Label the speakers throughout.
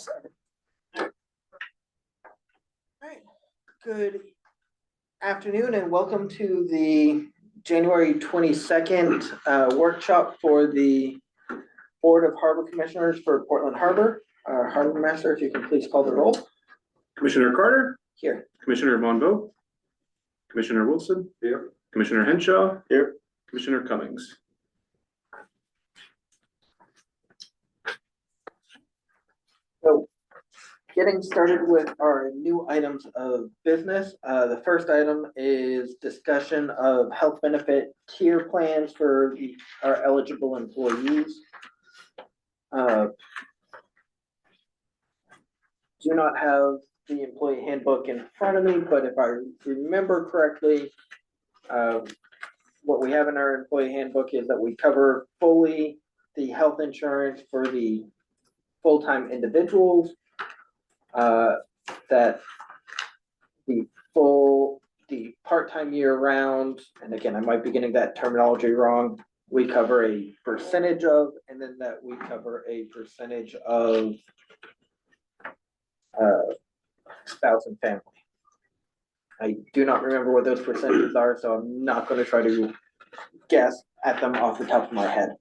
Speaker 1: second. All right, good afternoon and welcome to the January 22nd workshop for the Board of Harbor Commissioners for Portland Harbor. Harbor Master, if you can please call the roll.
Speaker 2: Commissioner Carter.
Speaker 1: Here.
Speaker 2: Commissioner Von Vogt. Commissioner Wilson.
Speaker 3: Here.
Speaker 2: Commissioner Henshaw.
Speaker 3: Here.
Speaker 2: Commissioner Cummings.
Speaker 1: So getting started with our new items of business. The first item is discussion of health benefit tier plans for our eligible employees. Do not have the employee handbook in front of me, but if I remember correctly, what we have in our employee handbook is that we cover fully the health insurance for the full-time individuals, that the part-time year-round, and again, I might be getting that terminology wrong, we cover a percentage of, and then that we cover a percentage of spouse and family. I do not remember what those percentages are, so I'm not going to try to guess at them off the top of my head.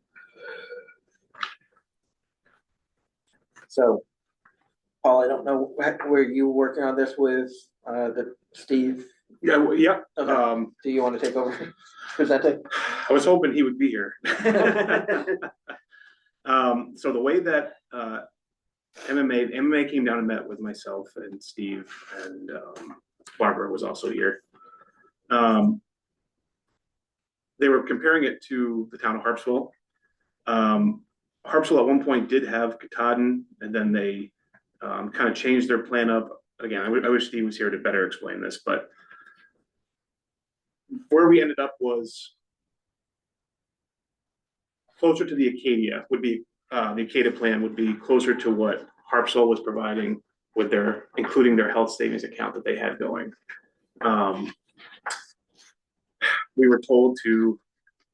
Speaker 1: So, Paul, I don't know where you were working on this with Steve.
Speaker 2: Yeah, yeah.
Speaker 1: Okay. Do you want to take over presenting?
Speaker 2: I was hoping he would be here. So the way that MMA came down and met with myself and Steve, and Barbara was also here. They were comparing it to the town of Harpswell. Harpswell at one point did have Katahdin, and then they kind of changed their plan up. Again, I wish Steve was here to better explain this, but where we ended up was closer to the Acadia would be, the Acadia plan would be closer to what Harpswell was providing with their, including their health savings account that they had going. We were told to,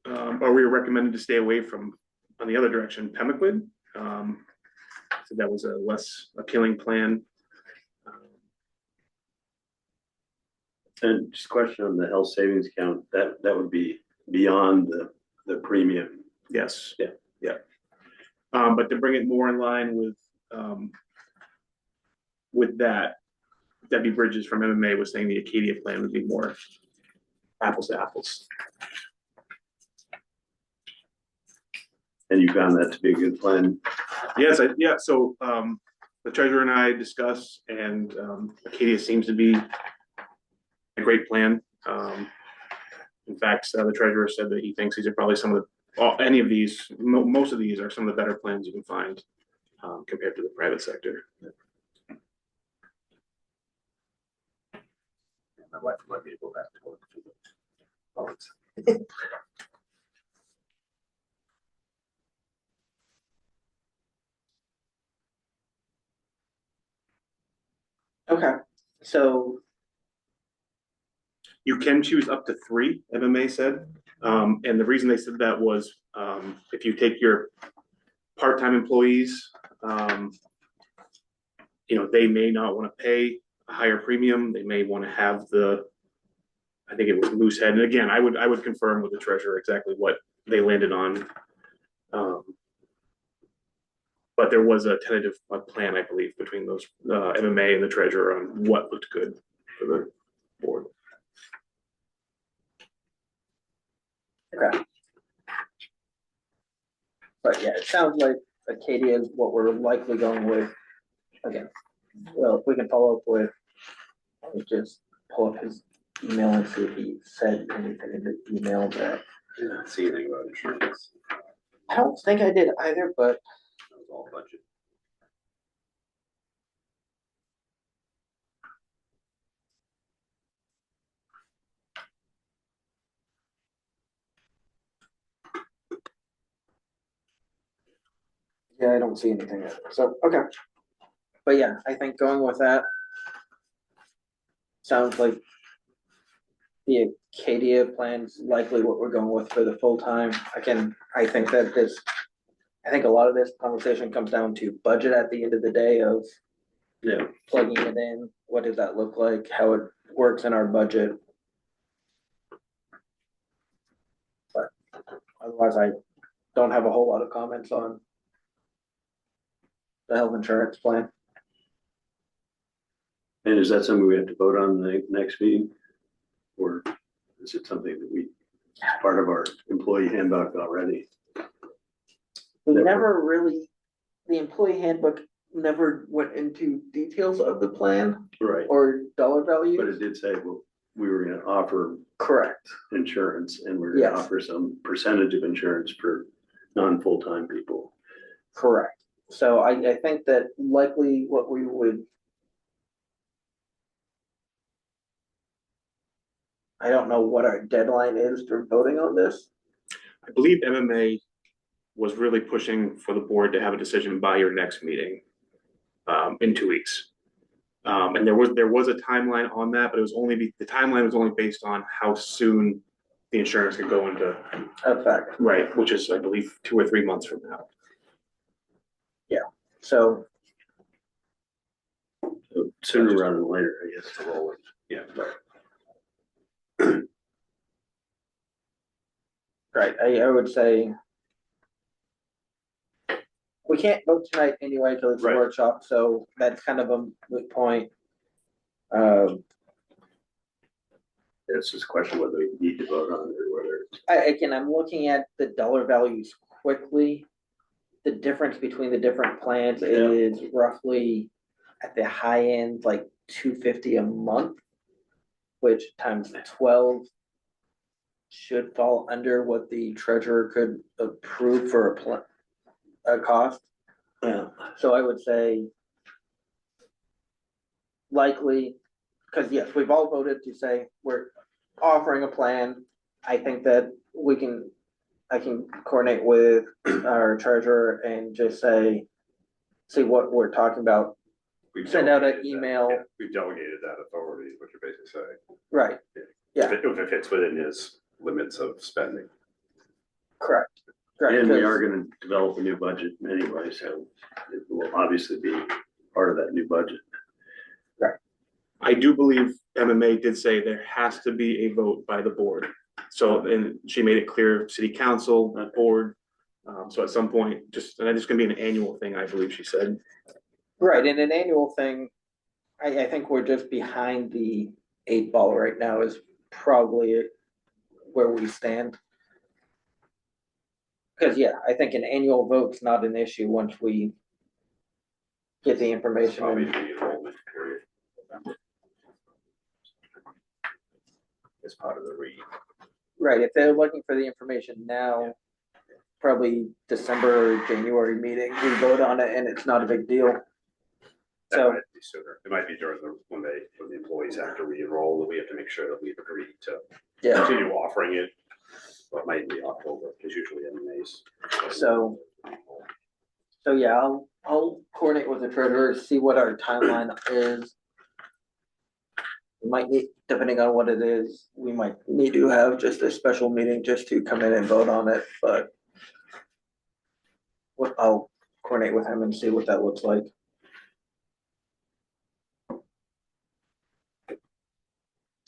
Speaker 2: or we were recommended to stay away from, on the other direction, Pemaquid. So that was a less appealing plan.
Speaker 3: And just a question on the health savings account, that would be beyond the premium.
Speaker 2: Yes.
Speaker 3: Yeah.
Speaker 2: Yeah. But to bring it more in line with that, Debbie Bridges from MMA was saying the Acadia plan would be more apples to apples.
Speaker 3: And you found that to be a good plan?
Speaker 2: Yes, yeah. So the treasurer and I discussed, and Acadia seems to be a great plan. In fact, the treasurer said that he thinks these are probably some of the, any of these, most of these are some of the better plans you can find compared to the private sector.
Speaker 3: My wife might be able to go back to work.
Speaker 1: Okay, so
Speaker 2: you can choose up to 3, MMA said. And the reason they said that was if you take your part-time employees, you know, they may not want to pay a higher premium. They may want to have the, I think it was loose head. And again, I would confirm with the treasurer exactly what they landed on. But there was a tentative plan, I believe, between those MMA and the treasurer on what looked good for the board.
Speaker 1: okay. But yeah, it sounds like Acadia is what we're likely going with. Again, well, if we can follow up with, let me just pull up his email and see if he said anything in the email that.
Speaker 3: Did not see anything about insurance.
Speaker 1: I don't think I did either, but
Speaker 3: That was all budget.
Speaker 1: yeah, I don't see anything there. So, okay. But yeah, I think going with that sounds like the Acadia plan's likely what we're going with for the full time. Again, I think that I think a lot of this conversation comes down to budget at the end of the day of
Speaker 3: Yeah,
Speaker 1: plugging it in, what does that look like, how it works in our budget. But otherwise, I don't have a whole lot of comments on the health insurance plan.
Speaker 3: and is that something we have to vote on the next meeting? Or is it something that we, part of our employee handbook already?
Speaker 1: We
Speaker 3: Never.
Speaker 1: never really, the employee handbook never went into details of the plan
Speaker 3: Right.
Speaker 1: or dollar
Speaker 3: But
Speaker 1: value.
Speaker 3: it did say, well, we were gonna offer
Speaker 1: Correct.
Speaker 3: insurance and we're gonna
Speaker 1: Yes.
Speaker 3: offer some percentage of insurance for non-full-time people.
Speaker 1: Correct. So I think that likely what we would. I don't know what our deadline is for voting on this.
Speaker 2: I believe MMA was really pushing for the board to have a decision by your next meeting, in 2 weeks. And there was a timeline on that, but it was the timeline was only based on how soon the insurance could go into,
Speaker 1: Effect.
Speaker 2: right, which is, I believe, 2 or 3 months from now.
Speaker 1: So,
Speaker 3: So sooner rather than later, I guess, to roll it.
Speaker 2: Yeah.
Speaker 1: right, I would say. We can't vote tonight anyway, till it's a
Speaker 3: Right.
Speaker 1: workshop, so that's kind of a moot point.
Speaker 3: It's just a question whether we need to vote on it or whether.
Speaker 1: Again, I'm looking at the dollar values quickly. The difference between the different plans is roughly at the high end, like $250 a month, which times 12 should fall under what the treasurer could approve for a cost.
Speaker 3: Yeah.
Speaker 1: So I would say likely, because yes, we've all voted to say we're offering a plan. I think that I can coordinate with our treasurer and just see what we're talking about.
Speaker 4: We've
Speaker 1: Send out an
Speaker 4: delegated that,
Speaker 1: email.
Speaker 4: yeah. We've delegated that authority, is what you're basically saying.
Speaker 1: Right, Yeah.
Speaker 4: If it fits within his limits of spending.
Speaker 1: correct. Correct,
Speaker 3: And we
Speaker 1: 'cause-
Speaker 3: are gonna develop a new budget anyway, so it will obviously be part of that new budget.
Speaker 2: I do believe MMA did say there has to be a vote by the board. So, and she made it clear, city council, board. So at some point, and it's gonna be an annual thing, I believe she said.
Speaker 1: Right, in an annual thing, I think we're just behind the 8 ball right now is probably where we stand. Cause yeah, I think an annual vote's not an issue once we get the information.
Speaker 4: Probably the enrollment period. As part of the read.
Speaker 1: Right, if they're looking for the information now, probably December or January meeting, we vote on it and it's not a big deal.
Speaker 4: That
Speaker 1: So,
Speaker 4: might be sooner. It might be during when the employees have to re-enroll, that we have to make sure that we've agreed to
Speaker 1: yeah,
Speaker 4: continue offering it. So it might be October, because usually MMA's.
Speaker 1: So- yeah, I'll coordinate with the treasurer, see what our timeline is. We might need, depending on what it is, we might need to have just a special meeting just to come in and vote on it, but. I'll coordinate with him and see what that looks like.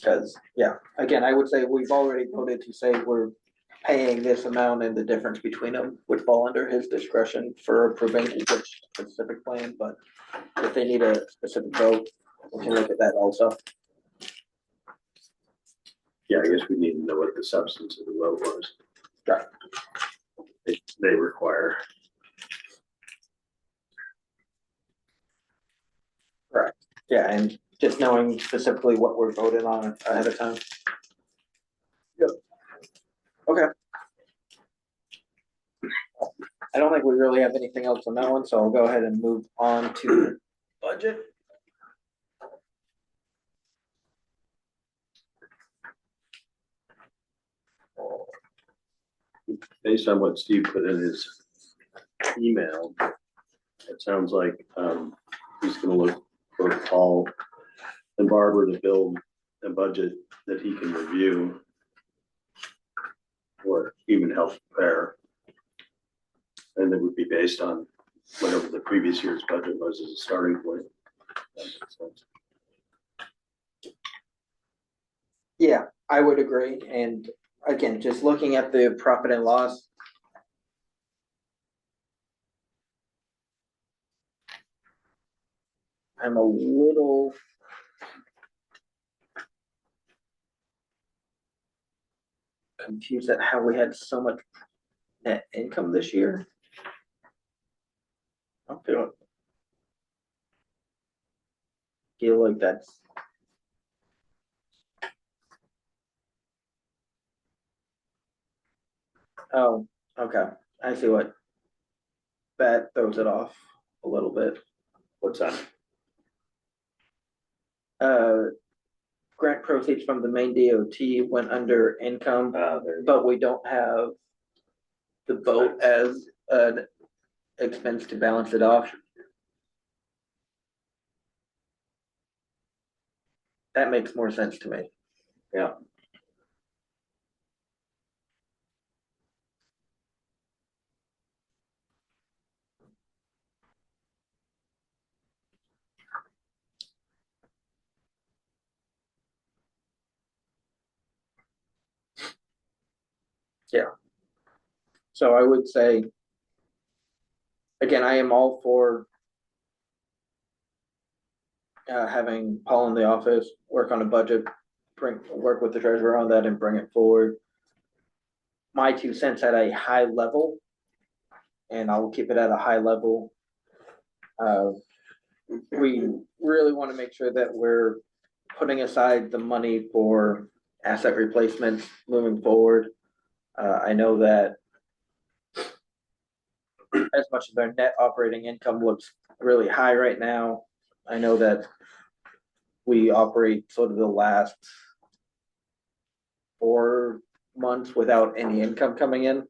Speaker 1: Cause, yeah, again, I would say we've already voted to say we're paying this amount and the difference between them would fall under his discretion for approving each specific plan, but if they need a specific vote, we can look at that also.
Speaker 3: Yeah, I guess we need to know what the substance of the vote was.
Speaker 1: Right.
Speaker 3: They require.
Speaker 1: Correct. Yeah, and just knowing specifically what we're voting on ahead of time. Yep. Okay. I don't think we really have anything else on that one, so I'll go ahead and move on to budget.
Speaker 3: Based on what Steve put in his email, it sounds like he's gonna look for Paul and Barbara to build a budget that he can review or even help prepare. And it would be based on whatever the previous year's budget was as a starting point. That makes sense.
Speaker 1: Yeah, I would agree, and again, just looking at the profit and loss. I'm a little. Confused at how we had so much net income this year. I feel like that's. Oh, okay, I see what. That throws it off a little bit.
Speaker 3: What's that?
Speaker 1: Uh, grant proceeds from the main DOT went under income,
Speaker 3: There,
Speaker 1: but we don't have the boat as an expense to balance it off. That makes more sense to me.
Speaker 3: yeah,
Speaker 1: So I would say, again, I am all for having Paul in the office, work on a budget, work with the treasurer on that and bring it forward. My 2 cents at a high level, and I'll keep it at a high level. We really want to make sure that we're putting aside the money for asset replacements moving forward. I know that as much as our net operating income looks really high right now, I know that we operate sort of the last 4 months without any income coming in.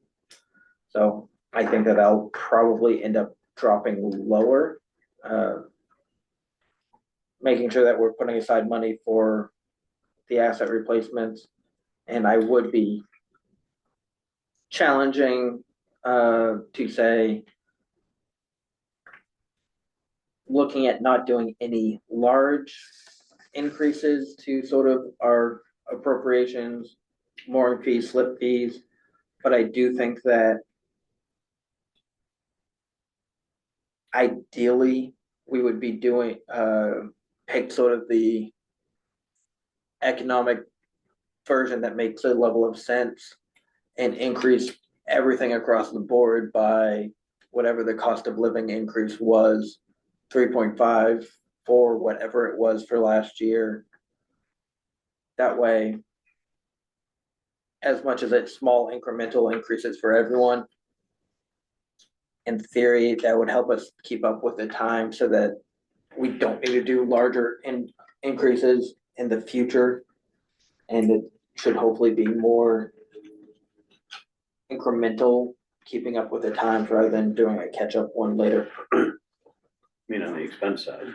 Speaker 1: So I think that I'll probably end up dropping lower. Making sure that we're putting aside money for the asset replacements. And I would be challenging to say, looking at not doing any large increases to sort of our appropriations, mooring fees, slip fees. But I do think that ideally we would be doing pick sort of the economic version that makes a level of sense and increase everything across the board by whatever the cost of living increase was, 3.5 for whatever it was for last year. That way, as much as it's small incremental increases for everyone, in theory, that would help us keep up with the time so that we don't need to do larger increases in the future. And it should hopefully be more incremental, keeping up with the times rather than doing a catch-up one later.
Speaker 3: I mean, on the expense side,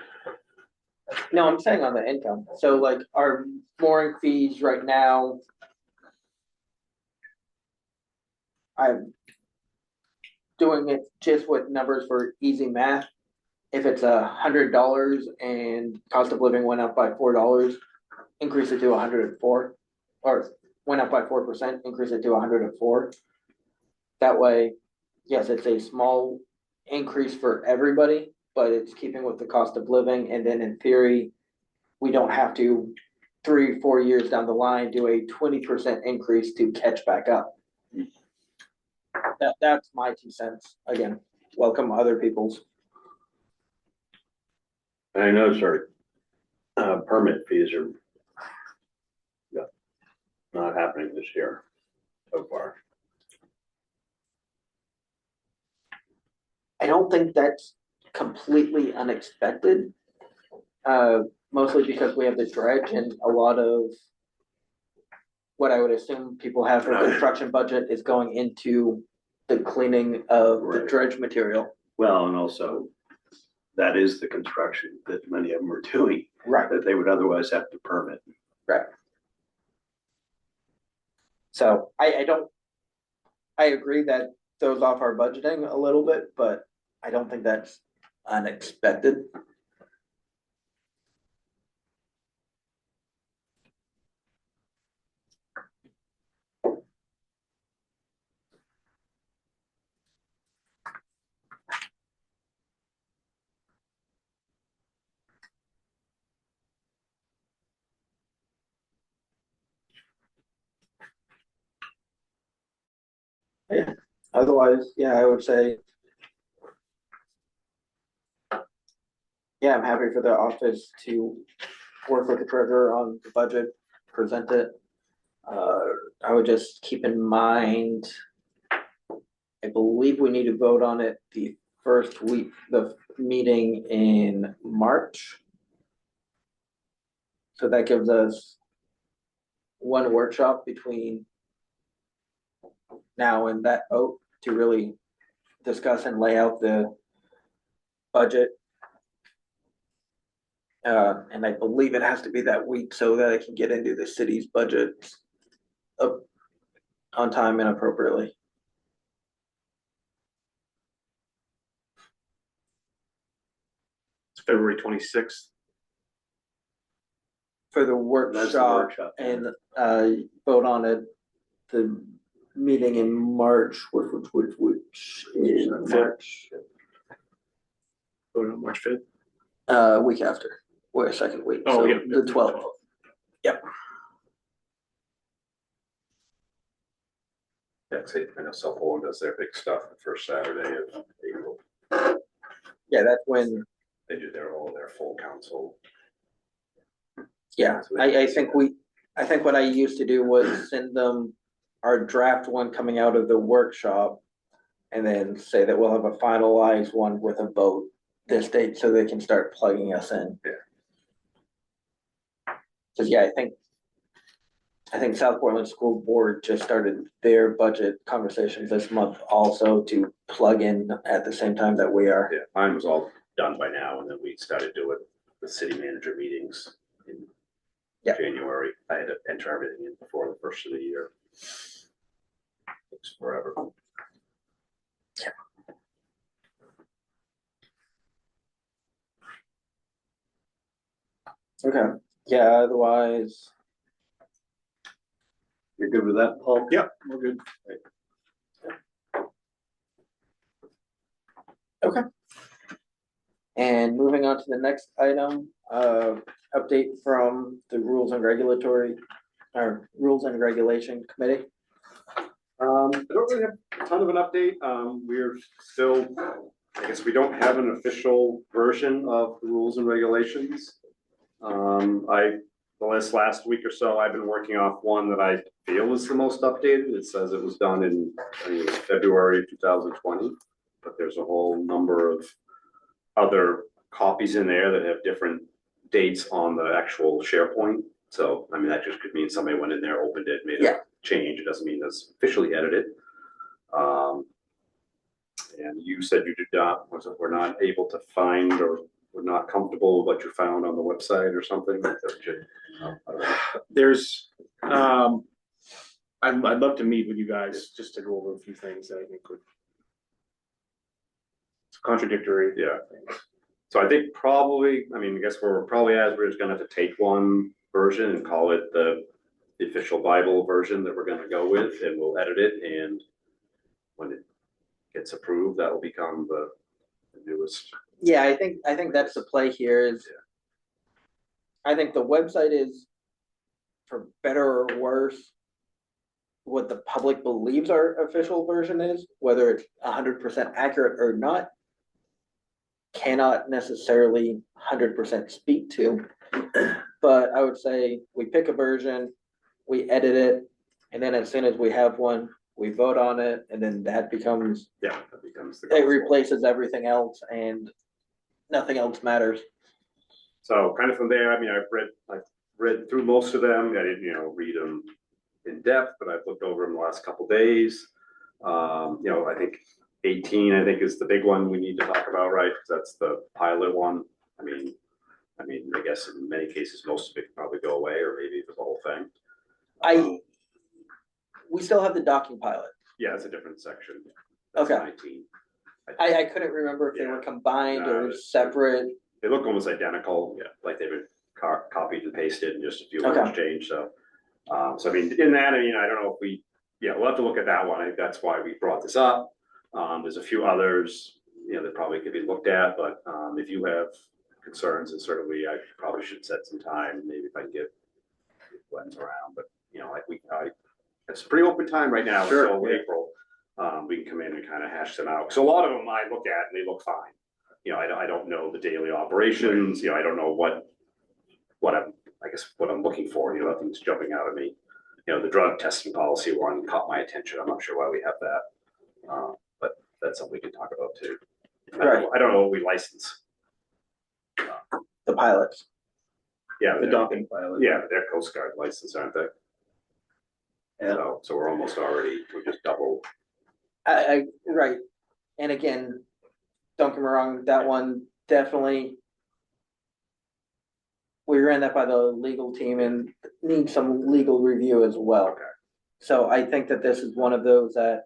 Speaker 1: No, I'm saying on the income. So like our mooring fees right now, I'm doing it just with numbers for easy math. If it's $100 and cost of living went up by $4, increase it to 104, or went up by 4%, increase it to 104. That way, yes, it's a small increase for everybody, but it's keeping with the cost of living. And then in theory, we don't have to 3-4 years down the line do a 20% increase to catch back up. That's my 2 cents. Again, welcome other people's.
Speaker 3: and I know, sorry, permit fees are not happening this year so far.
Speaker 1: I don't think that's completely unexpected. Mostly because we have the dredge and a lot of what I would assume people have for construction budget is going into the cleaning of the
Speaker 3: Right.
Speaker 1: dredge material.
Speaker 3: Well, and also that is the construction that many of them are doing,
Speaker 1: Right.
Speaker 3: that they would otherwise have to permit.
Speaker 1: Right. So I agree that throws off our budgeting a little bit, but I don't think that's unexpected. Otherwise, yeah, I would say. Yeah, I'm happy for the office to work with the treasurer on the budget, present it. I would just keep in mind. I believe we need to vote on it the first week, the meeting in March. So that gives us one workshop between now and that vote to really discuss and lay out the budget. And I believe it has to be that week so that I can get into the city's budget up on time and appropriately.
Speaker 2: It's February 26th.
Speaker 1: For the
Speaker 3: That's the
Speaker 1: workshop
Speaker 3: workshop.
Speaker 1: and vote on it, the meeting in March, which is March,
Speaker 2: Voted on March 5th.
Speaker 1: week after, or second week,
Speaker 2: Oh,
Speaker 1: so
Speaker 2: yeah.
Speaker 1: the 12th.
Speaker 4: Yeah, 'cause I know South Poland does their big stuff the first Saturday of April.
Speaker 1: Yeah, that's when,
Speaker 4: They do all their full council.
Speaker 1: yeah, I think what I used to do was send them our draft one coming out of the workshop. And then say that we'll have a finalized one with a vote this date so they can start plugging us in.
Speaker 4: Yeah.
Speaker 1: Cause yeah, I think South Portland School Board just started their budget conversations this month also to plug in at the same time that we are.
Speaker 4: Yeah, mine was all done by now, and then we started doing the city manager meetings in
Speaker 1: Yeah.
Speaker 4: January. I had to enter everything in before the first of the year. Takes forever.
Speaker 1: Okay, yeah, otherwise,
Speaker 3: You're good with that, Paul?
Speaker 2: Yeah, we're good.
Speaker 1: and moving on to the next item, update from the Rules and Regulatory, or Rules and Regulation Committee.
Speaker 4: I don't really have a ton of an update. We're still, I guess we don't have an official version of the rules and regulations. The last week or so, I've been working off one that I feel is the most updated. It says it was done in, I think it was February 2020, but there's a whole number of other copies in there that have different dates on the actual SharePoint. So, I mean, that just could mean somebody went in there, opened it, made a change. It doesn't mean it's officially edited. And you said you did not, we're not able to find or we're not comfortable with what you found on the website or something.
Speaker 2: There's, I'd love to meet with you guys just to go over a few things that I think would. It's contradictory.
Speaker 4: Yeah. So I think probably, I mean, I guess we're just gonna have to take one version and call it the official Bible version that we're gonna go with, and we'll edit it, and when it gets approved, that will become the newest.
Speaker 1: Yeah, I think that's the play here is. I think the website is, for better or worse, what the public believes our official version is, whether it's 100% accurate or not. Cannot necessarily 100% speak to, but I would say we pick a version, we edit it, and then as soon as we have one, we vote on it, and then that becomes.
Speaker 4: Yeah, that becomes the.
Speaker 1: It replaces everything else and nothing else matters.
Speaker 4: So kind of from there, I mean, I've read through most of them. I didn't, read them in depth, but I've looked over them the last couple of days. I think 18, I think, is the big one we need to talk about, right? Because that's the pilot one. I mean, I guess in many cases, most of it can probably go away, or maybe the whole thing.
Speaker 1: We still have the docking pilot.
Speaker 4: Yeah, it's a different section. That's
Speaker 1: Okay.
Speaker 4: 19.
Speaker 1: I couldn't remember if they were combined or separate.
Speaker 4: They look almost identical. Yeah, like they've been copied and pasted and just a few
Speaker 1: Okay.
Speaker 4: words changed. So, I mean, in that, I don't know if we'll have to look at that one. I think that's why we brought this up. There's a few others, that probably could be looked at, but if you have concerns, and certainly I probably should set some time, maybe if I can get Glenn's around, but it's a pretty open time right now
Speaker 2: Sure,
Speaker 4: until
Speaker 2: yeah.
Speaker 4: April. We can come in and kind of hash them out. So a lot of them I look at and they look fine. You know, I don't know the daily operations, you know, I don't know what I'm looking for, you know, nothing's jumping out at me. You know, the drug testing policy one caught my attention. I'm not sure why we have that. But that's something we can talk about too. I don't know what we license.
Speaker 1: The pilots.
Speaker 4: Yeah,
Speaker 3: The docking pilot.
Speaker 4: yeah, they're Coast Guard license, aren't they?
Speaker 3: Yeah.
Speaker 4: So we're almost already, we're just double.
Speaker 1: Right, and again, don't get me wrong, that one definitely. We ran that by the legal team and need some legal review as well.
Speaker 4: Okay.
Speaker 1: So I think that this is one of those that.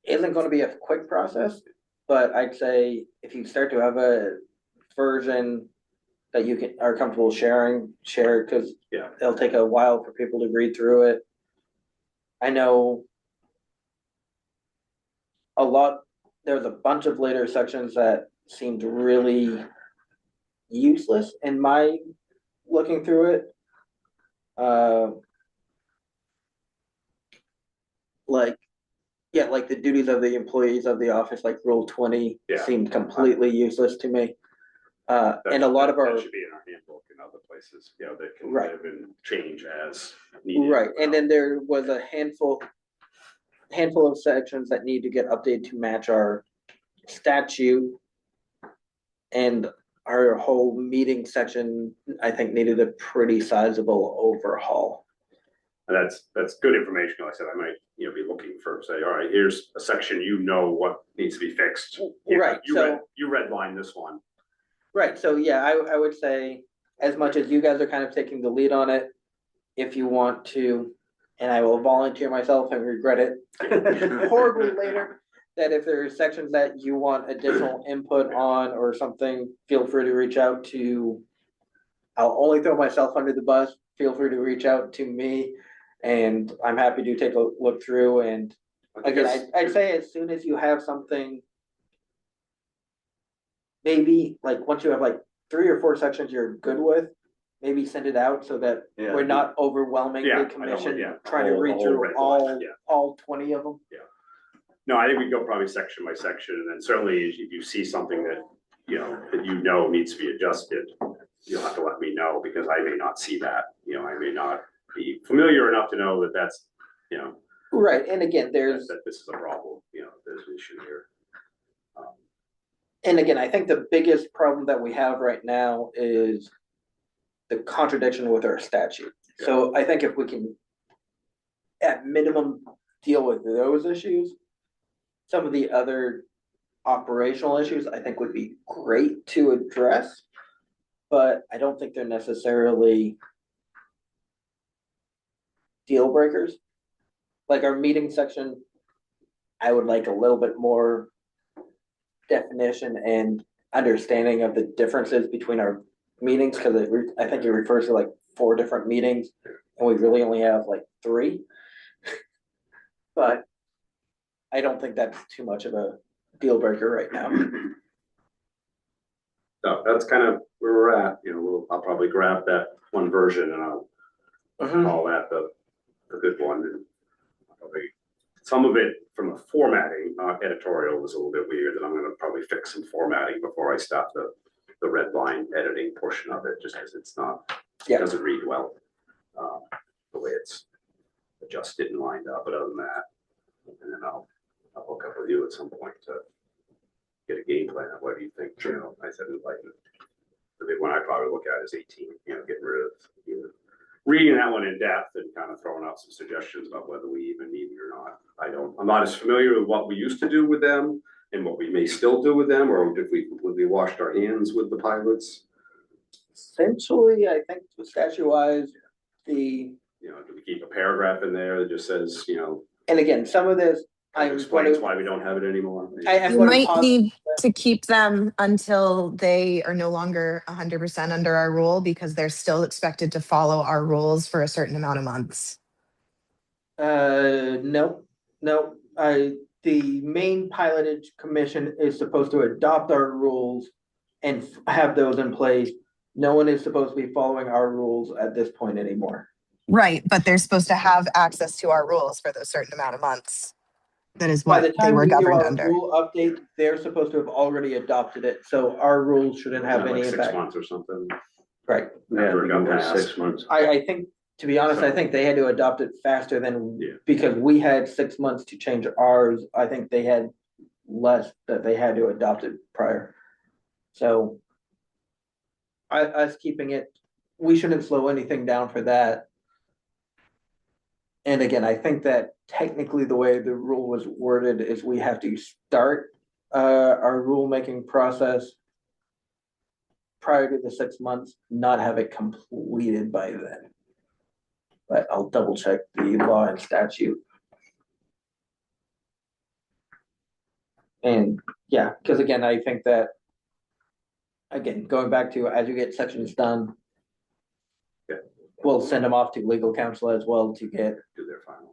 Speaker 1: Isn't gonna be a quick process, but I'd say if you start to have a version. That you are comfortable sharing, share, cause.
Speaker 4: Yeah.
Speaker 1: It'll take a while for people to read through it. I know. There's a bunch of later sections that seemed really useless in my looking through it. Like, yeah, like the duties of the employees of the office, like Rule 20
Speaker 4: Yeah.
Speaker 1: seemed completely useless to me. And a lot of
Speaker 4: That
Speaker 1: our,
Speaker 4: should be in our handbook and other places, you know, that can
Speaker 1: Right.
Speaker 4: live and change as needed.
Speaker 1: right, and then there was a handful of sections that need to get updated to match our statute. And our whole meeting section, I think, needed a pretty sizable overhaul.
Speaker 4: And that's good information. Like I said, I might, you know, be looking for, say, all right, here's a section, you know, what needs to be fixed. You know,
Speaker 1: Right,
Speaker 4: You redline this one.
Speaker 1: Right, so yeah, I would say, as much as you guys are kind of taking the lead on it, if you want to, and I will volunteer myself and regret it horribly later, that if there are sections that you want additional input on or something, feel free to reach out to. I'll only throw myself under the bus, feel free to reach out to me, and I'm happy to take a look through, and again, I'd say as soon as you have something. Maybe like once you have like 3 or 4 sections you're good with, maybe send it out so that
Speaker 3: Yeah.
Speaker 1: we're not overwhelming
Speaker 4: Yeah, I
Speaker 1: the
Speaker 4: don't
Speaker 1: commission,
Speaker 4: want- yeah,
Speaker 1: trying to
Speaker 4: the
Speaker 1: read
Speaker 4: whole
Speaker 1: through
Speaker 4: red line, yeah.
Speaker 1: all 20 of them.
Speaker 4: No, I think we go probably section by section, and then certainly if you see something that, you know needs to be adjusted, you'll have to let me know, because I may not see that, you know, I may not be familiar enough to know that that's, you know,
Speaker 1: Right, and again, there's,
Speaker 4: that this is a problem, you know, there's an issue here.
Speaker 1: and again, I think the biggest problem that we have right now is the contradiction with our statute. So I think if we can, at minimum, deal with those issues, some of the other operational issues, I think would be great to address. But I don't think they're necessarily deal breakers. Like our meeting section, I would like a little bit more definition and understanding of the differences between our meetings, because I think it refers to like 4 different meetings, and we really only have like 3. But I don't think that's too much of a deal breaker right now.
Speaker 4: So that's kind of where we're at, you know, I'll probably grab that one version and I'll call that the good one. And probably some of it from a formatting, editorial was a little bit weird, and I'm gonna probably fix some formatting before I start the red line editing portion of it, just because it's not,
Speaker 1: Yeah.
Speaker 4: it doesn't read well. The way it's adjusted and lined up, but other than that, and then I'll hook up with you at some point to get a game plan of what do you think, you know, I said, like, the big one I probably look at is 18, you know, getting rid of, you know, reading that one in depth and kind of throwing out some suggestions about whether we even need it or not. I'm not as familiar with what we used to do with them and what we may still do with them, or if we washed our hands with the pilots.
Speaker 1: Essentially, I think statute wise, do
Speaker 4: we keep a paragraph in there that just says, you know,
Speaker 1: and again, some of this,
Speaker 4: explains why we don't have it anymore?
Speaker 1: I'm
Speaker 5: You
Speaker 1: gonna
Speaker 5: might
Speaker 1: pause-
Speaker 5: need to keep them until they are no longer 100% under our rule, because they're still expected to follow our rules for a certain amount of months.
Speaker 1: No, the main pilotage commission is supposed to adopt our rules and have those in place. No one is supposed to be following our rules at this point anymore.
Speaker 5: Right, but they're supposed to have access to our rules for those certain amount of months. That is
Speaker 1: By
Speaker 5: what
Speaker 1: the
Speaker 5: they
Speaker 1: time
Speaker 5: were
Speaker 1: we do
Speaker 5: governed
Speaker 1: our
Speaker 5: under.
Speaker 1: rule update, they're supposed to have already adopted it, so our rules shouldn't have
Speaker 4: Like
Speaker 1: any
Speaker 4: 6
Speaker 1: impact.
Speaker 4: months or something.
Speaker 1: Right.
Speaker 3: Yeah,
Speaker 4: After it got
Speaker 3: it was
Speaker 4: passed.
Speaker 3: 6 months.
Speaker 1: I think, to be honest, I
Speaker 4: So-
Speaker 1: think they had to adopt it faster than,
Speaker 4: Yeah.
Speaker 1: because we had 6 months to change ours. I think they had less that they had to adopt it prior. So us keeping it, we shouldn't slow anything down for that. And again, I think that technically the way the rule was worded is we have to start our rulemaking process prior to the 6 months, not have it completed by then. But I'll double check the law and statute. And yeah, because again, I think that, again, going back to as you get sections done,
Speaker 4: Yeah.
Speaker 1: we'll send them off to legal counsel as well to get
Speaker 4: Do their final.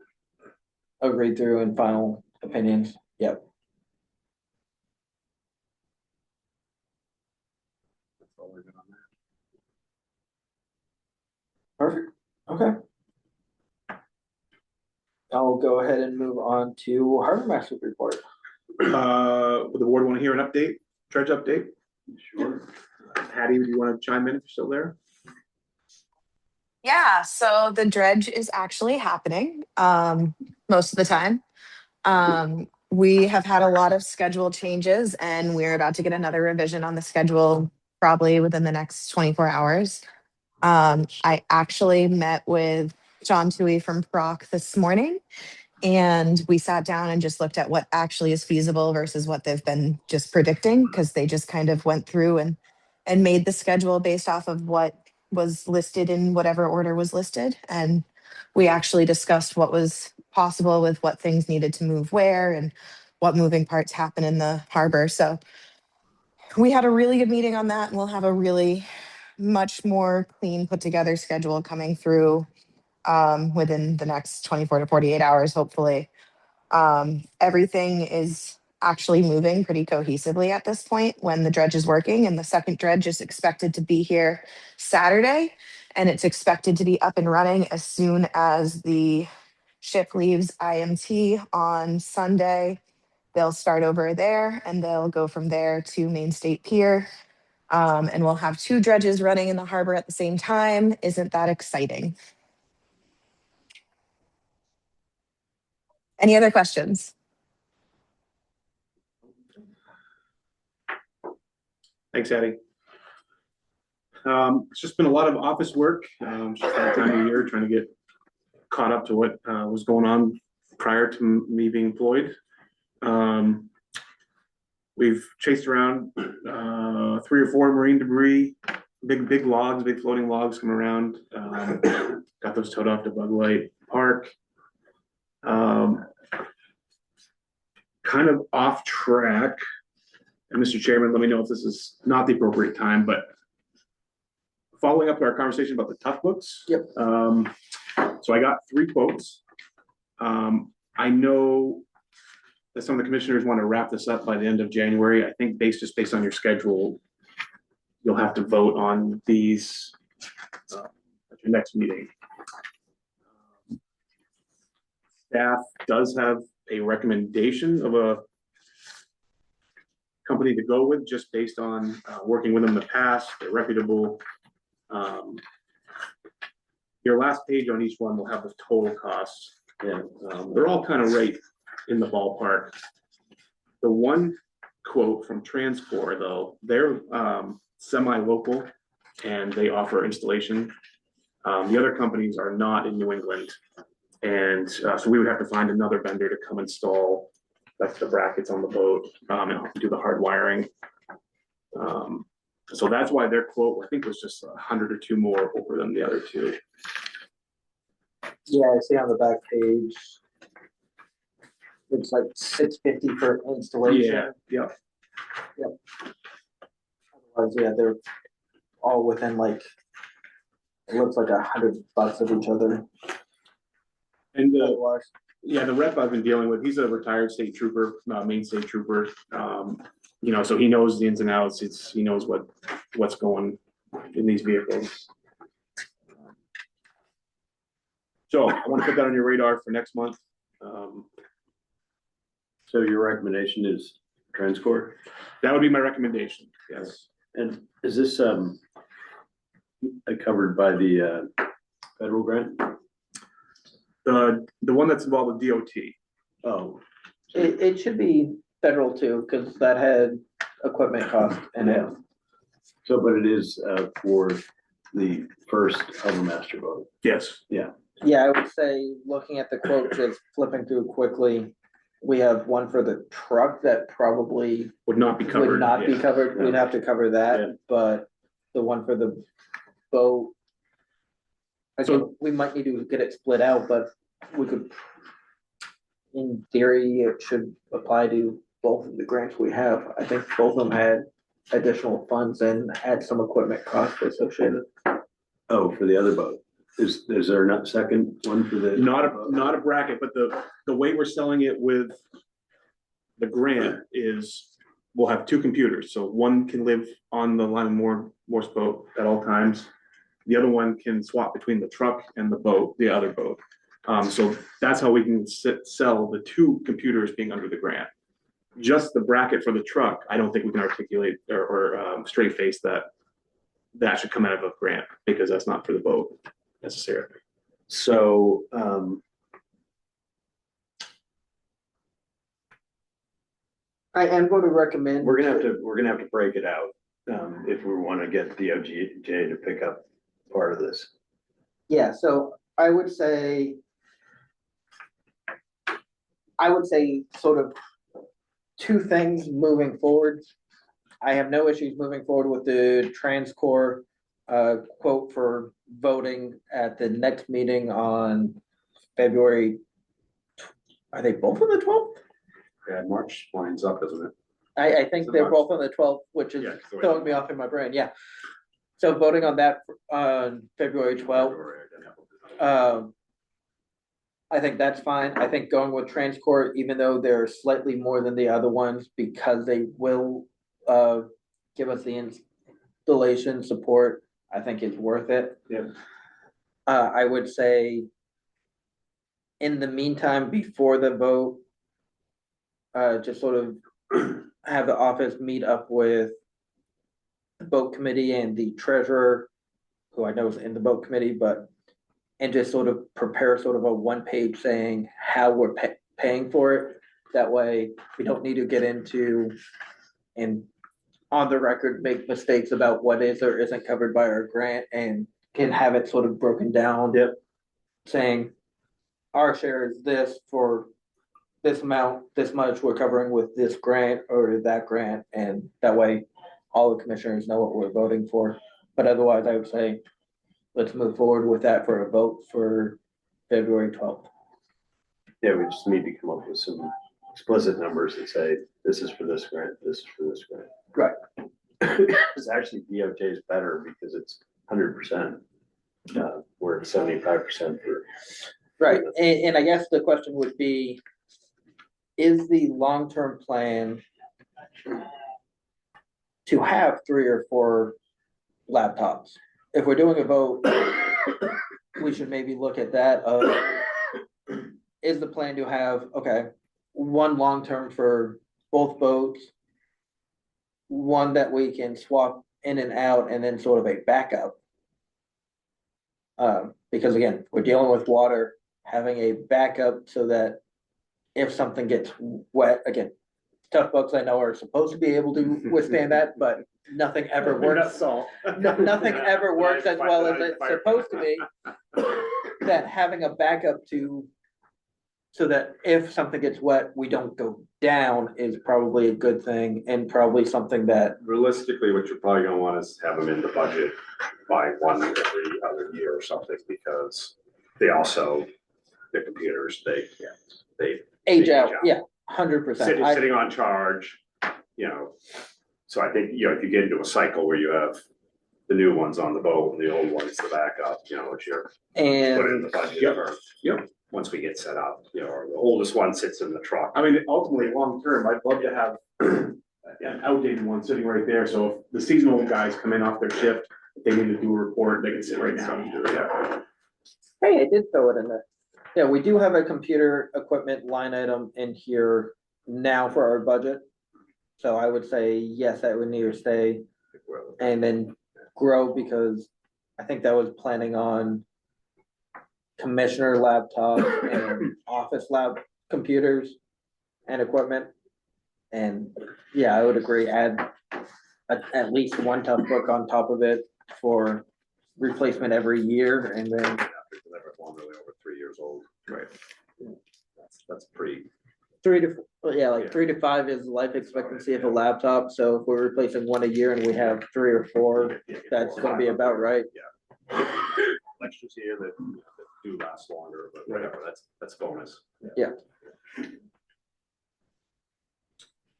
Speaker 1: a read through and final opinions. Yep.
Speaker 4: That's all we're doing on that.
Speaker 1: Perfect. Okay. I'll go ahead and move on to Harbor Master's report.
Speaker 2: Would the board want to hear an update, dredge update?
Speaker 3: Sure.
Speaker 2: Hattie, do you want to chime in if you're still there?
Speaker 5: Yeah, so the dredge is actually happening most of the time. We have had a lot of schedule changes and we're about to get another revision on the schedule probably within the next 24 hours. I actually met with John Toohey from Proc this morning and we sat down and just looked at what actually is feasible versus what they've been just predicting because they just kind of went through and made the schedule based off of what was listed in whatever order was listed. And we actually discussed what was possible with what things needed to move where and what moving parts happen in the harbor. So we had a really good meeting on that and we'll have a really much more clean put together schedule coming through within the next 24 to 48 hours, hopefully. Everything is actually moving pretty cohesively at this point when the dredge is working, and the second dredge is expected to be here Saturday, and it's expected to be up and running as soon as the ship leaves IMT on Sunday. They'll start over there and they'll go from there to Main State Pier. And we'll have two dredges running in the harbor at the same time. Isn't that exciting? Any other questions?
Speaker 2: Thanks, Hattie. It's just been a lot of office work, just that time of year, trying to get caught up to what was going on prior to me being employed. We've chased around 3 or 4 marine debris, big logs, big floating logs come around. Got those towed off to Bug Light Park. Kind of off track. And Mr. Chairman, let me know if this is not the appropriate time, but following up our conversation about the tough books.
Speaker 1: Yep.
Speaker 2: So I got 3 quotes. I know that some of the commissioners want to wrap this up by the end of January. I think just based on your schedule, you'll have to vote on these at your next meeting. Staff does have a recommendation of a company to go with just based on working with them in the past. They're reputable. Your last page on each one will have the total costs.
Speaker 3: Yeah.
Speaker 2: They're all kind of right in the ballpark. The one quote from Transcore, though, they're semi-local and they offer installation. The other companies are not in New England. And so we would have to find another vendor to come install like the brackets on the boat and do the hard wiring. So that's why their quote, I think, was just 100 or 2 more over than the other 2.
Speaker 1: Yeah, I see on the back page. It's like $650 for installation.
Speaker 2: Yeah.
Speaker 1: Otherwise, yeah, they're all within like, it looks like $100 of each other.
Speaker 2: And
Speaker 1: Otherwise,
Speaker 2: the rep I've been dealing with, he's a retired state trooper, Maine State Trooper. So he knows the ins and outs. He knows what's going in these vehicles. So I want to put that on your radar for next month.
Speaker 3: So your recommendation is Transcore?
Speaker 2: That would be my recommendation, yes.
Speaker 3: And is this, covered by the, federal grant?
Speaker 2: The one that's involved with DOT.
Speaker 3: Oh,
Speaker 1: It should be federal too, because that had equipment cost in it.
Speaker 3: so, but it is, for the first Harbor Master boat.
Speaker 2: Yes.
Speaker 1: Yeah, I would say, looking at the quote, just flipping through quickly, we have one for the truck that probably
Speaker 2: Would not be covered.
Speaker 1: would not be
Speaker 2: yeah.
Speaker 1: covered. We'd have to cover
Speaker 3: Yeah.
Speaker 1: that, but the one for the boat. Again, we might need to get it split out, but we could. In theory, it should apply to both of the grants we have. I think both of them had additional funds and had some equipment costs associated.
Speaker 3: Oh, for the other boat. Is there not second one for the?
Speaker 2: Not a bracket, but the way we're selling it with the grant is we'll have two computers. So one can live on the Lyman Morse boat at all times. The other one can swap between the truck and the boat, the other boat. So that's how we can sell the two computers being under the grant. Just the bracket for the truck, I don't think we can articulate or straight face that should come out of a grant because that's not for the boat necessarily.
Speaker 3: So,
Speaker 1: I am going to recommend.
Speaker 3: we're gonna have to break it out, if we wanna get DOJ to pick up part of this.
Speaker 1: Yeah, so I would say sort of two things moving forward. I have no issues moving forward with the Transcore quote for voting at the next meeting on February. Are they both on the 12th?
Speaker 4: Yeah, March lines up, isn't it?
Speaker 1: I think they're both on the 12th, which is
Speaker 4: Yeah, so
Speaker 1: throwing me off in my brain, yeah. So voting on that on February 12th. I think that's fine. I think going with Transcore, even though they're slightly more than the other ones, because they will give us the installation support, I think it's worth it.
Speaker 2: Yeah.
Speaker 1: I would say in the meantime, before the vote, just sort of have the office meet up with the boat committee and the treasurer, who I know is in the boat committee, and just sort of prepare sort of a one-page saying how we're paying for it. That way, we don't need to get into and on the record, make mistakes about what is or isn't covered by our grant and can have it sort of broken down.
Speaker 3: Yep.
Speaker 1: Saying our share is this for this amount, this much we're covering with this grant or that grant, and that way all the commissioners know what we're voting for. But otherwise, I would say, let's move forward with that for a vote for February 12th.
Speaker 3: Yeah, we just need to come up with some explicit numbers that say, this is for this grant, this is for this grant.
Speaker 1: Right.
Speaker 3: It's actually DOJ is better because it's 100%. We're at 75% for.
Speaker 1: Right, and I guess the question would be, is the long-term plan to have 3 or 4 laptops? If we're doing a vote, we should maybe look at that of, is the plan to have, okay, one long-term for both boats, one that we can swap in and out, and then sort of a backup. Because again, we're dealing with water, having a backup so that if something gets wet, again, tough boats I know are supposed to be able to withstand that, but nothing ever works. Nothing ever works as well as it's supposed to be. That having a backup so that if something gets wet, we don't go down is probably a good thing and probably something that.
Speaker 4: Realistically, what you're probably gonna want is have them in the budget by one every other year or something, because they also, the computers, they
Speaker 1: Age out, yeah, 100%.
Speaker 4: sitting on charge, you know. So I think, you know, if you get into a cycle where you have the new ones on the boat and the old ones the backup, you know, which you're put in
Speaker 1: And
Speaker 4: the budget
Speaker 2: Yep.
Speaker 4: for.
Speaker 2: Yep.
Speaker 4: Once we get set up, you know, or the oldest one sits in the truck.
Speaker 2: I mean, ultimately, long term, I'd love to have an outdated one sitting right there. So if the seasonal guys come in off their shift, if they need to do a report, they can sit right now and do it.
Speaker 1: Hey, I did throw it in there. Yeah, we do have a computer equipment line item in here now for our budget. So I would say, yes, that would need to stay and then grow because I think that was planning on commissioner laptop and office lab computers and equipment. And yeah, I would agree, add at least one tough book on top of it for replacement every year and then
Speaker 4: Yeah, because that one really over 3 years old.
Speaker 2: Right.
Speaker 4: That's pretty,
Speaker 1: 3 to 5 is life expectancy of a laptop, so if we're replacing one a year and we have 3 or 4, that's gonna be about right.
Speaker 4: lectures here that do last longer, but whatever, that's bonus.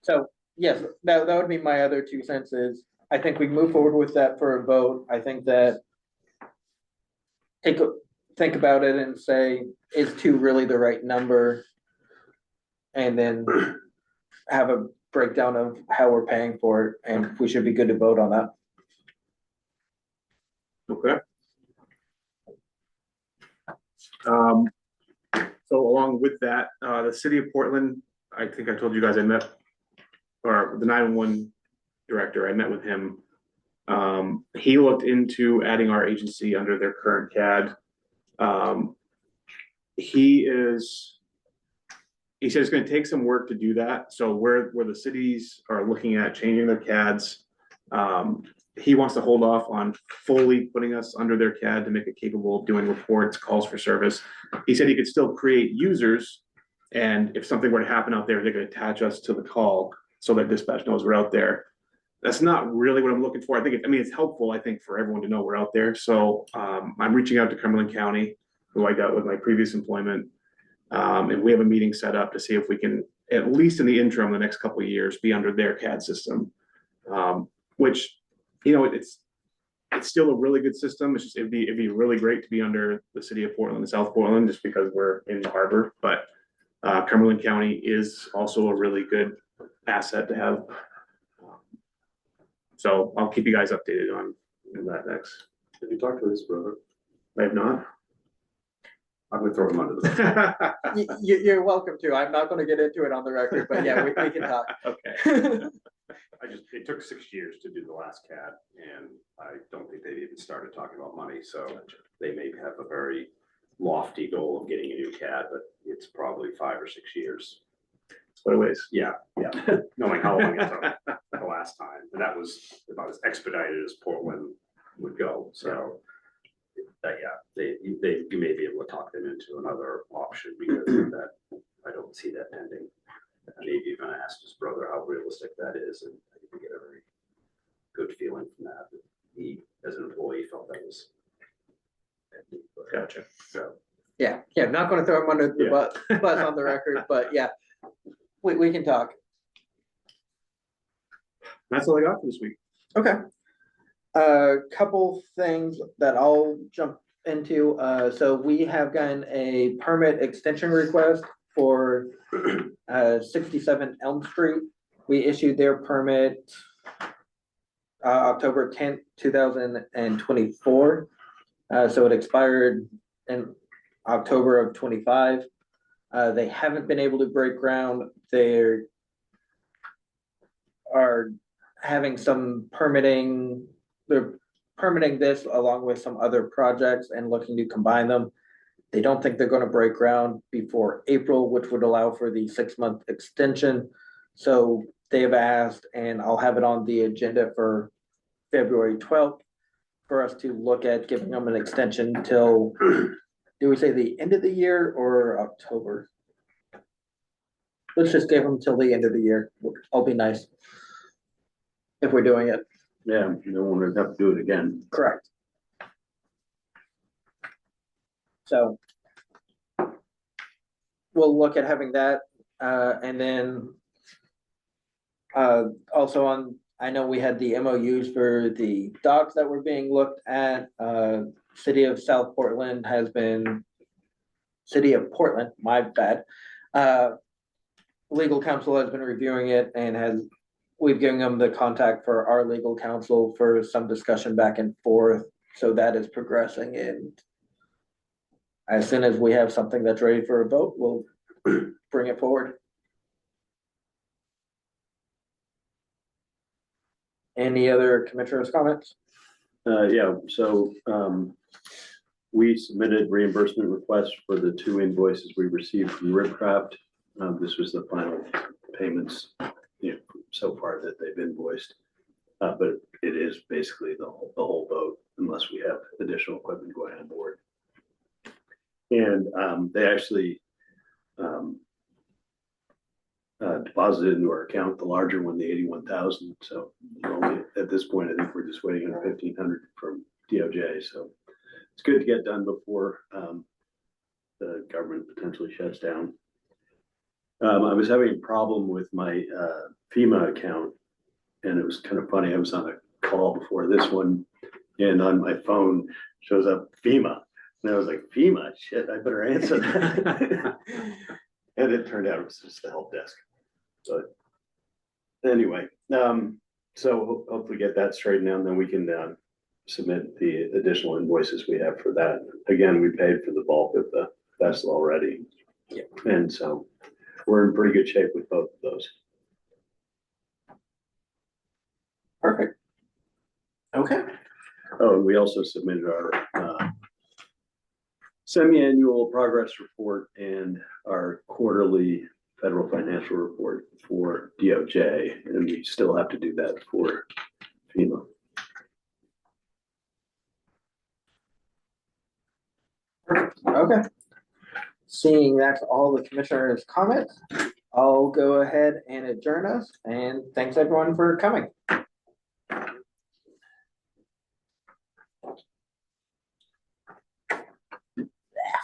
Speaker 1: So, yes, that would be my other 2 cents is, I think we move forward with that for a vote, I think that think about it and say, is 2 really the right number? And then have a breakdown of how we're paying for it, and we should be good to vote on that.
Speaker 2: Okay. So along with that, the city of Portland, I think I told you guys I met, or the 911 director, I met with him. He looked into adding our agency under their current CAD. He said it's gonna take some work to do that, so where the cities are looking at changing their CADs, he wants to hold off on fully putting us under their CAD to make it capable of doing reports, calls for service. He said he could still create users, and if something were to happen out there, they could attach us to the call so that dispatch knows we're out there. That's not really what I'm looking for. I mean, it's helpful, I think, for everyone to know we're out there, so I'm reaching out to Cumberland County, who I got with my previous employment. And we have a meeting set up to see if we can, at least in the interim, the next couple of years, be under their CAD system. Which, it's still a really good system. It's just, it'd be really great to be under the city of Portland and South Portland, just because we're in the harbor. But Cumberland County is also a really good asset to have. So I'll keep you guys updated on that next.
Speaker 4: Have you talked to his brother?
Speaker 2: I have not.
Speaker 4: I'm gonna throw him under the bus.
Speaker 1: You're welcome to, I'm not gonna get into it on the record, but yeah, we can talk.
Speaker 2: Okay.
Speaker 4: It took 6 years to do the last CAD, and I don't think they've even started talking about money, so they may have a very lofty goal of getting a new CAD, but it's probably 5 or 6 years.
Speaker 2: What a ways.
Speaker 4: Yeah, knowing how long it took the last time, and that was about as expedited as Portland would go, so. You may be able to talk them into another option because of that, I don't see that pending. Maybe even asked his brother how realistic that is, and I think we get a very good feeling from that. He, as an employee, felt that was.
Speaker 2: Gotcha.
Speaker 4: So,
Speaker 1: Yeah, not gonna throw him under the bus on the record, but yeah, we can talk.
Speaker 2: That's all I got for this week.
Speaker 1: Okay. Couple things that I'll jump into, so we have gotten a permit extension request for 67 Elm Street. We issued their permit October 10th, 2024. So it expired in October of 25. They haven't been able to break ground. They are having some permitting. They're permitting this along with some other projects and looking to combine them. They don't think they're gonna break ground before April, which would allow for the 6-month extension. So they have asked, and I'll have it on the agenda for February 12th for us to look at giving them an extension till, do we say the end of the year or October? Let's just give them till the end of the year. I'll be nice if we're doing it.
Speaker 3: Yeah, no one would have to do it again.
Speaker 1: Correct. So we'll look at having that, and then also I know we had the MOUs for the docks that were being looked at. City of South Portland City of Portland, my bad. Legal counsel has been reviewing it and we've given them the contact for our legal counsel for some discussion back and forth. So that is progressing, and As soon as we have something that's ready for a vote, we'll bring it forward. Any other commissioners' comments?
Speaker 3: Yeah, so, we submitted reimbursement requests for the 2 invoices we received from Ribcraft. This was the final payments, so far that they've invoiced. But it is basically the whole boat unless we have additional equipment going on board. And, they actually, deposited into our account, the larger one, the 81,000. So at this point, I think we're just waiting on 1,500 from DOJ. So it's good to get done before the government potentially shuts down. I was having a problem with my FEMA account, and it was kind of funny. I was on a call before this one, and on my phone shows up FEMA. And I was like, FEMA, shit, I better answer that. And it turned out it was just the help desk. But anyway, so hopefully get that straightened out, and then we can submit the additional invoices we have for that. Again, we paid for the bulk of the vessel already.
Speaker 1: Yeah.
Speaker 3: And so we're in pretty good shape with both of those.
Speaker 1: Perfect. Okay.
Speaker 3: Oh, and we also submitted our semi-annual progress report and our quarterly federal financial report for DOJ, and we still have to do that for FEMA.
Speaker 1: Okay. Seeing that's all the commissioners' comments, I'll go ahead and adjourn us, and thanks everyone for coming.